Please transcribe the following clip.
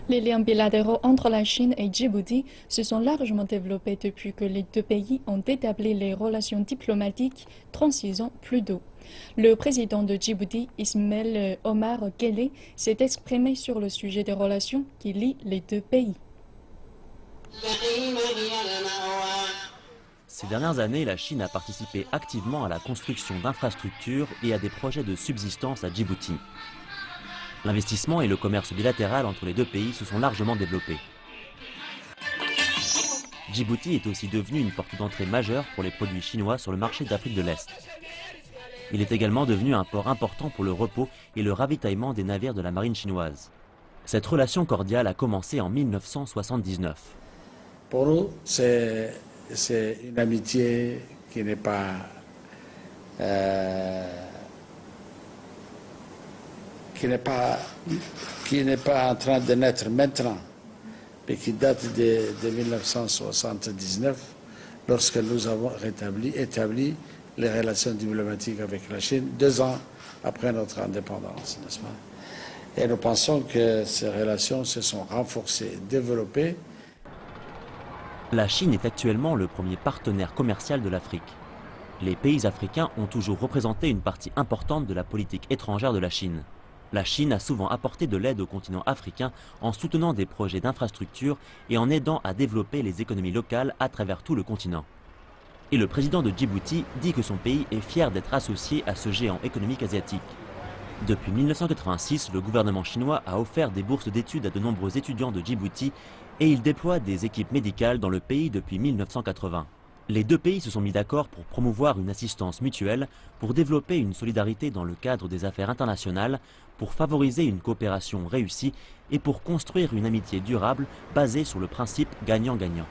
Les liens bilatéraux entre la Chine et Djibouti se sont largement développés depuis que les deux pays ont établi les relations diplomatiques 36 ans plus tôt. Le président de Djibouti, Ismaël Omar Guelleh, s'est exprimé sur le sujet des relations qui lient les deux pays. Ces dernières années, la Chine a participé activement à la construction d'infrastructures et à des projets de subsistance à Djibouti. L'investissement et le commerce bilatéral entre les deux pays se sont largement développés. Djibouti est aussi devenu une porte d'entrée majeure pour les produits chinois sur le marché d'Afrique de l'Est. Il est également devenu un port important pour le repos et le ravitaillement des navires de la marine chinoise. Cette relation cordiale a commencé en 1979. Pour nous, c'est une amitié qui n'est pas en train de naître maintenant, mais qui date de 1979, lorsque nous avons établi les relations diplomatiques avec la Chine, 2 ans après notre indépendance, n'est-ce pas? Et nous pensons que ces relations se sont renforcées, développées. La Chine est actuellement le premier partenaire commercial de l'Afrique. Les pays africains ont toujours représenté une partie importante de la politique étrangère de la Chine. La Chine a souvent apporté de l'aide au continent africain en soutenant des projets d'infrastructure et en aidant à développer les économies locales à travers tout le continent. Et le président de Djibouti dit que son pays est fier d'être associé à ce géant économique asiatique. Depuis 1986, le gouvernement chinois a offert des bourses d'études à de nombreux étudiants de Djibouti et il déploie des équipes médicales dans le pays depuis 1980. Les deux pays se sont mis d'accord pour promouvoir une assistance mutuelle, pour développer une solidarité dans le cadre des affaires internationales, pour favoriser une coopération réussie et pour construire une amitié durable basée sur le principe gagnant-gagnant.